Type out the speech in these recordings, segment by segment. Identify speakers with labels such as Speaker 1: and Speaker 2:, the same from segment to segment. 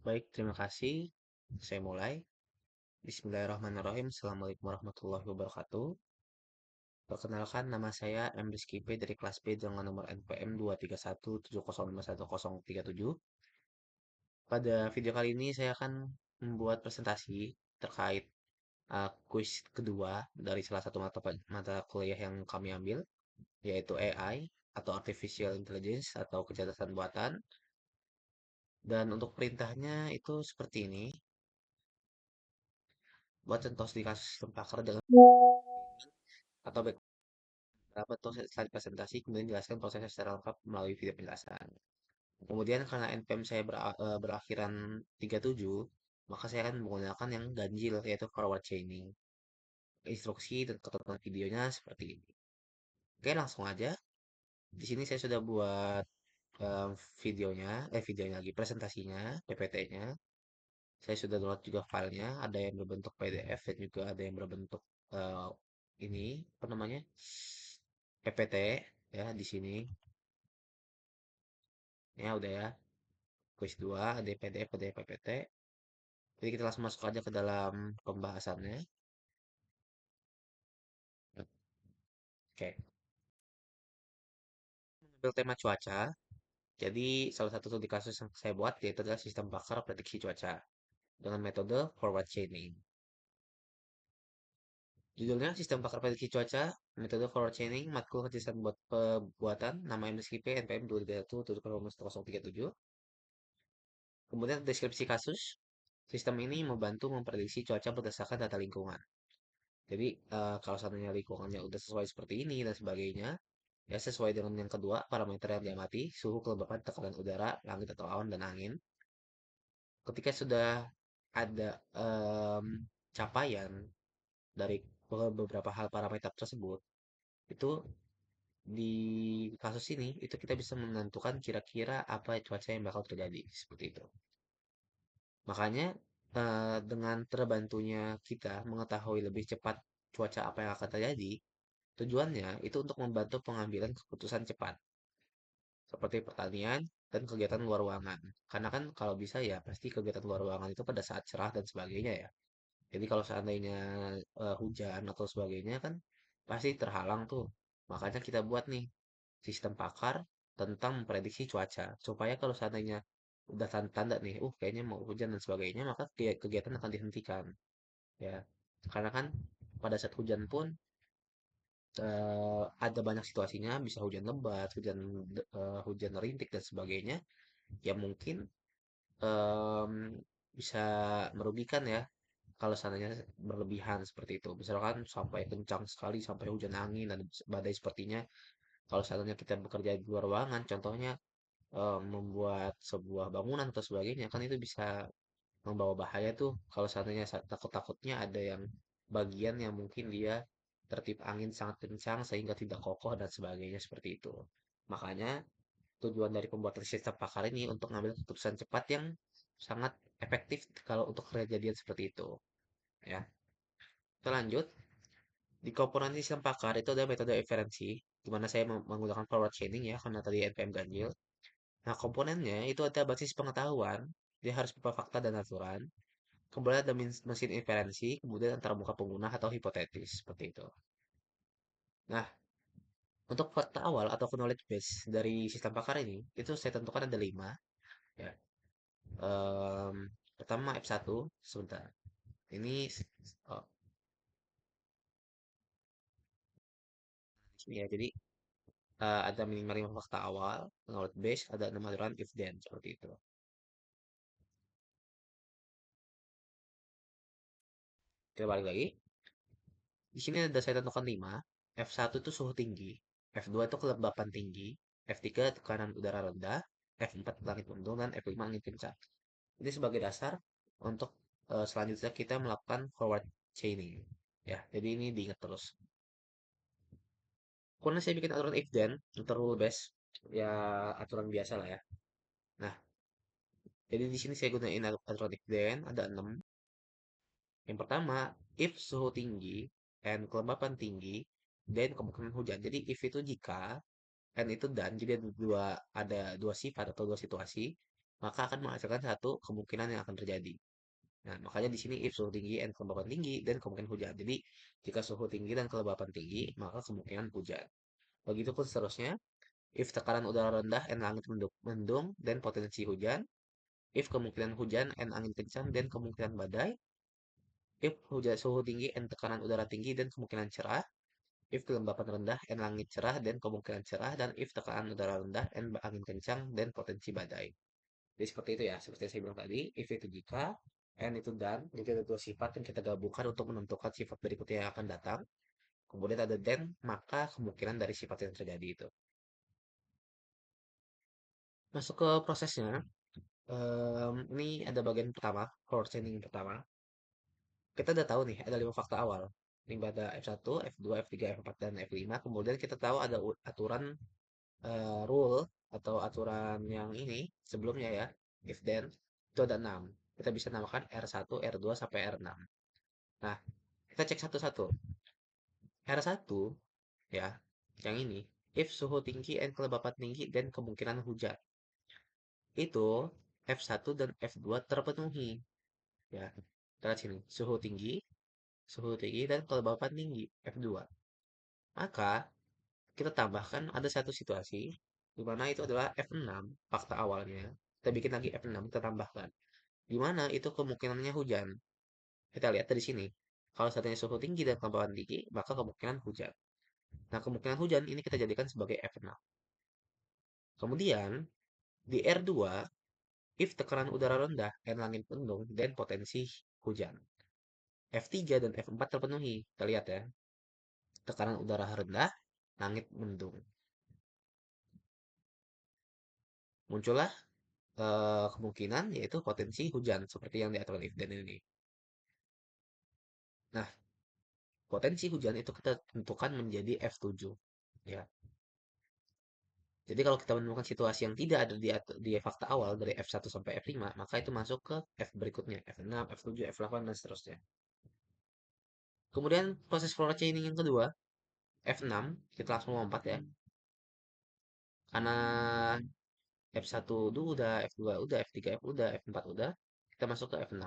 Speaker 1: Baik, terima kasih. Saya mulai. Bismillahirrahmanirrahim. Assalamualaikum warahmatullahi wabarakatuh. Perkenalkan, nama saya M. Rizky P dari kelas B dengan nomor NPM 23170511037. Pada video kali ini saya akan membuat presentasi terkait kuis kedua dari salah satu mata kuliah yang kami ambil, yaitu AI atau Artificial Intelligence atau kecerdasan buatan. Dan untuk perintahnya itu seperti ini. Buat contoh di kasus sistem pakar dengan atau dapat proses slide presentasi, kemudian jelaskan prosesnya secara lengkap melalui video penjelasan. Kemudian karena NPM saya berakhiran 37, maka saya akan menggunakan yang ganjil, yaitu forward chaining. Instruksi dan ketentuan videonya seperti ini. Oke, langsung aja. Di sini saya sudah buat em, videonya lagi, presentasinya, PPT-nya. Saya sudah download juga filenya, ada yang berbentuk PDF dan juga ada yang berbentuk eh, ini, apa namanya, PPT ya di sini. Ya udah ya. Quiz 2, ada PDF, ada PPT. Jadi kita langsung masuk aja ke dalam pembahasannya. Oke. Mengambil tema cuaca. Jadi salah satu studi kasus yang saya buat yaitu adalah sistem pakar prediksi cuaca dengan metode forward chaining. Judulnya sistem pakar prediksi cuaca, metode forward chaining, matkul kecerdasan buat pembuatan, nama MSKP NPM 231701037. Kemudian deskripsi kasus. Sistem ini membantu memprediksi cuaca berdasarkan data lingkungan. Jadi kalau seandainya lingkungannya udah sesuai seperti ini dan sebagainya, ya sesuai dengan yang kedua parameter yang diamati, suhu, kelembapan, tekanan udara, langit atau awan dan angin. Ketika sudah ada capaian dari beberapa hal parameter tersebut, itu di kasus ini itu kita bisa menentukan kira-kira apa cuaca yang bakal terjadi seperti itu. Makanya dengan terbantunya kita mengetahui lebih cepat cuaca apa yang akan terjadi, tujuannya itu untuk membantu pengambilan keputusan cepat, seperti pertanian dan kegiatan luar ruangan. Karena kan kalau bisa ya pasti kegiatan luar ruangan itu pada saat cerah dan sebagainya ya. Jadi kalau seandainya hujan atau sebagainya kan pasti terhalang tuh. Makanya kita buat nih sistem pakar tentang memprediksi cuaca. Supaya kalau seandainya udah tanda-tanda nih, kayaknya mau hujan dan sebagainya, maka kegiatan akan dihentikan. Ya, karena kan pada saat hujan pun ada banyak situasinya, bisa hujan lebat, hujan rintik dan sebagainya, yang mungkin em, bisa merugikan ya kalau seandainya berlebihan seperti itu. Misalkan sampai kencang sekali, sampai hujan angin dan badai sepertinya. Kalau seandainya kita bekerja di luar ruangan, contohnya membuat sebuah bangunan atau sebagainya, kan itu bisa membawa bahaya tuh. Kalau seandainya takut-takutnya ada yang bagian yang mungkin dia tertib angin sangat kencang sehingga tidak kokoh dan sebagainya seperti itu. Makanya tujuan dari pembuatan sistem pakar ini untuk mengambil keputusan cepat yang sangat efektif kalau untuk kejadian seperti itu. Ya, kita lanjut. Di komponen sistem pakar itu ada metode inferensi, di mana saya menggunakan forward chaining ya, karena tadi NPM ganjil. Nah, komponennya itu ada basis pengetahuan, dia harus berupa fakta dan aturan. Kemudian ada mesin inferensi, kemudian antara muka pengguna atau hipotetis, seperti itu. Nah, untuk fakta awal atau knowledge base dari sistem pakar ini, itu saya tentukan ada 5. Ya. Em, Pertama F1, sebentar. Ini oh, sini ya, jadi ada minimal 5 fakta awal, knowledge base, ada 6 aturan if then, seperti itu. Kita balik lagi. Di sini ada saya tentukan 5. F1 itu suhu tinggi, F2 itu kelembapan tinggi, F3 tekanan udara rendah, F4 langit mendung, dan F5 angin kencang. Ini sebagai dasar untuk selanjutnya kita melakukan forward chaining. Ya, jadi ini diingat terus. Kemudian saya bikin aturan if then atau rule base, ya aturan biasa lah ya. Nah, jadi di sini saya gunain aturan if then ada 6. Yang pertama, if suhu tinggi and kelembapan tinggi, then kemungkinan hujan. Jadi if itu jika, and itu dan, jadi ada dua sifat atau dua situasi. maka akan menghasilkan satu kemungkinan yang akan terjadi. Nah, makanya di sini if suhu tinggi and kelembapan tinggi dan kemungkinan hujan. Jadi, jika suhu tinggi dan kelembapan tinggi, maka kemungkinan hujan. Begitupun seterusnya, if tekanan udara rendah and langit mendung dan potensi hujan, if kemungkinan hujan and angin kencang dan kemungkinan badai, if hujan suhu tinggi and tekanan udara tinggi dan kemungkinan cerah, if kelembapan rendah and langit cerah dan kemungkinan cerah, dan if tekanan udara rendah and angin kencang dan potensi badai. Jadi seperti itu ya, seperti yang saya bilang tadi, if itu jika, and itu dan, jadi ada dua sifat yang kita gabungkan untuk menentukan sifat berikutnya yang akan datang. Kemudian ada then, maka kemungkinan dari sifat yang terjadi itu. Masuk ke prosesnya, ini ada bagian pertama, forward chaining pertama. Kita udah tahu nih, ada 5 fakta awal. Ini ada F1, F2, F3, F4, dan F5. Kemudian kita tahu ada aturan rule atau aturan yang ini sebelumnya ya, if then, itu ada 6. Kita bisa namakan R1, R2, sampai R6. Nah, kita cek satu-satu. R1 ya, yang ini, if suhu tinggi and kelembapan tinggi dan kemungkinan hujan. Itu F1 dan F2 terpenuhi ya. Kita lihat sini, suhu tinggi dan kelembapan tinggi F2. Maka kita tambahkan ada satu situasi di mana itu adalah F6 fakta awalnya. Kita bikin lagi F6, kita tambahkan. Di mana itu kemungkinannya hujan. Kita lihat dari sini. Kalau satunya suhu tinggi dan kelembapan tinggi, maka kemungkinan hujan. Nah, kemungkinan hujan ini kita jadikan sebagai F6. Kemudian, di R2, if tekanan udara rendah dan langit mendung dan potensi hujan. F3 dan F4 terpenuhi. Kita lihat ya. Tekanan udara rendah, langit mendung. Muncullah kemungkinan yaitu potensi hujan seperti yang diatur if dan ini. Nah, potensi hujan itu kita tentukan menjadi F7 ya. Jadi kalau kita menemukan situasi yang tidak ada di fakta awal dari F1 sampai F5, maka itu masuk ke F berikutnya, F6, F7, F8 dan seterusnya. Kemudian proses floor chaining yang kedua, F6, kita langsung lompat ya. Karena F1 udah, F2 udah, F3 udah, F4 udah, kita masuk ke F6.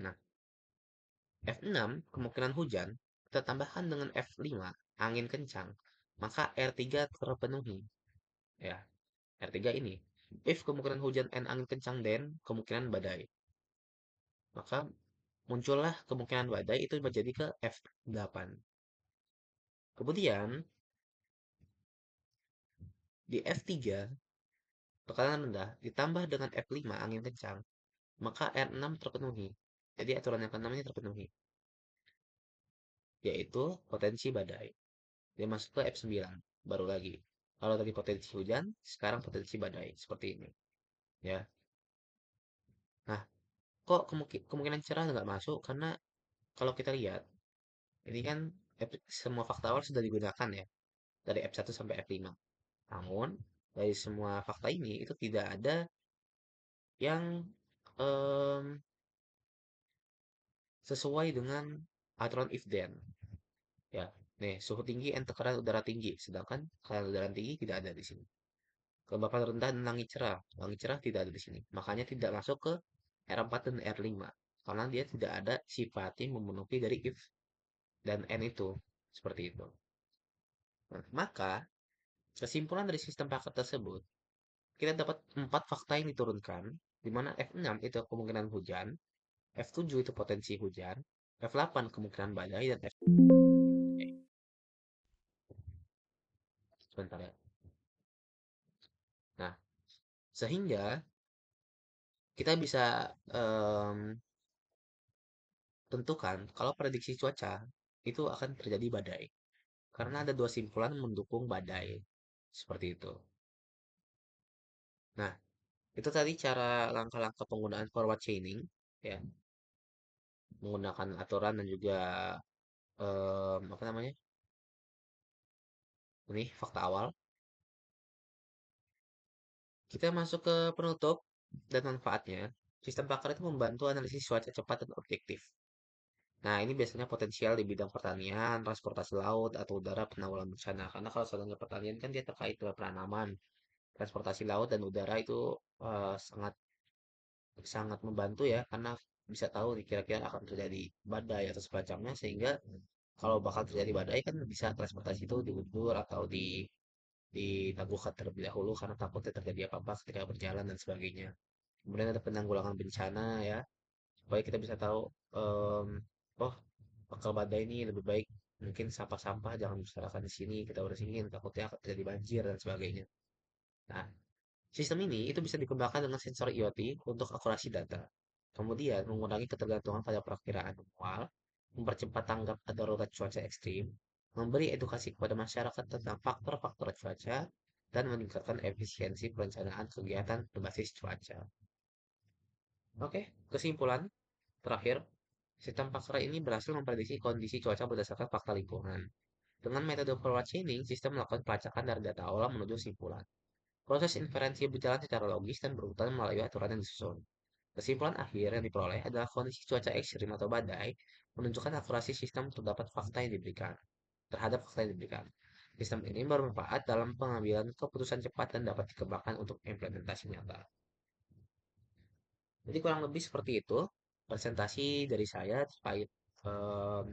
Speaker 1: Nah, F6 kemungkinan hujan kita tambahkan dengan F5 angin kencang, maka R3 terpenuhi. Ya, R3 ini. If kemungkinan hujan and angin kencang dan kemungkinan badai. Maka muncullah kemungkinan badai itu menjadi ke F8. Kemudian di F3 tekanan rendah ditambah dengan F5 angin kencang, maka R6 terpenuhi. Jadi aturan yang ke-6 ini terpenuhi, yaitu potensi badai. Dia masuk ke F9, baru lagi. Kalau tadi potensi hujan, sekarang potensi badai. Seperti ini. Ya. Nah, kok kemungkinan cerah nggak masuk? Karena kalau kita lihat, ini kan semua fakta awal sudah digunakan ya. Dari F1 sampai F5. Namun, dari semua fakta ini, itu tidak ada yang em, sesuai dengan aturan if then. Ya, nih suhu tinggi and tekanan udara tinggi, sedangkan tekanan udara tinggi tidak ada di sini. Kelembapan rendah dan langit cerah. Langit cerah tidak ada di sini. Makanya tidak masuk ke R4 dan R5. Karena dia tidak ada sifat yang memenuhi dari if dan n itu. Seperti itu. Nah, maka kesimpulan dari sistem paket tersebut, kita dapat 4 fakta yang diturunkan, di mana F6 itu kemungkinan hujan, F7 itu potensi hujan, F8 kemungkinan badai, dan F... Sebentar ya. Nah, sehingga kita bisa tentukan kalau prediksi cuaca itu akan terjadi badai. Karena ada dua simpulan mendukung badai. Seperti itu. Nah, itu tadi cara langkah-langkah penggunaan forward chaining. Ya, menggunakan aturan dan juga apa namanya? Ini fakta awal. Kita masuk ke penutup dan manfaatnya. Sistem pakar itu membantu analisis cuaca cepat dan objektif. Nah, ini biasanya potensial di bidang pertanian, transportasi laut, atau udara, penanggulangan bencana. Karena kalau soalnya pertanian kan dia terkait dengan penanaman, transportasi laut dan udara itu sangat sangat membantu ya, karena bisa tahu nih kira-kira akan terjadi badai atau semacamnya, sehingga kalau bakal terjadi badai kan bisa transportasi itu diundur atau ditangguhkan terlebih dahulu karena takutnya terjadi apa-apa ketika berjalan dan sebagainya. Kemudian ada penanggulangan bencana ya, supaya kita bisa tahu em, oh bakal badai ini lebih baik mungkin sampah-sampah jangan berserakan di sini, kita bersihin takutnya akan terjadi banjir dan sebagainya. Nah, sistem ini itu bisa dikembangkan dengan sensor IoT untuk akurasi data. Kemudian mengurangi ketergantungan pada perakiraan manual, mempercepat tanggap darurat cuaca ekstrim, memberi edukasi kepada masyarakat tentang faktor-faktor cuaca, dan meningkatkan efisiensi perencanaan kegiatan berbasis cuaca. Oke, kesimpulan terakhir, sistem Pakra ini berhasil memprediksi kondisi cuaca berdasarkan fakta lingkungan. Dengan metode forward chaining, sistem melakukan pelacakan dari data awal menuju kesimpulan. Proses inferensi berjalan secara logis dan berurutan melalui aturan yang disusun. Kesimpulan akhir yang diperoleh adalah kondisi cuaca ekstrim atau badai menunjukkan akurasi sistem terdapat fakta yang diberikan terhadap fakta yang diberikan. Sistem ini bermanfaat dalam pengambilan keputusan cepat dan dapat dikembangkan untuk implementasi nyata. Jadi kurang lebih seperti itu presentasi dari saya terkait em,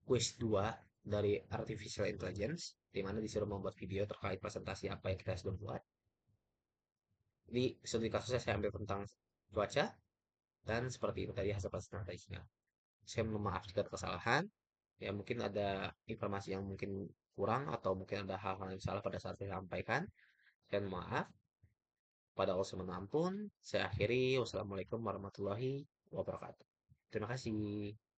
Speaker 1: quiz 2 dari Artificial Intelligence, di mana disuruh membuat video terkait presentasi apa yang kita sudah buat. Di studi kasusnya saya ambil tentang cuaca, dan seperti itu tadi hasil presentasinya. Saya mohon maaf jika ada kesalahan. Ya mungkin ada informasi yang mungkin kurang atau mungkin ada hal-hal yang salah pada saat saya sampaikan. Saya mohon maaf. Pada Allah Subhanahu ampun. Saya akhiri. Wassalamualaikum warahmatullahi wabarakatuh. Terima kasih.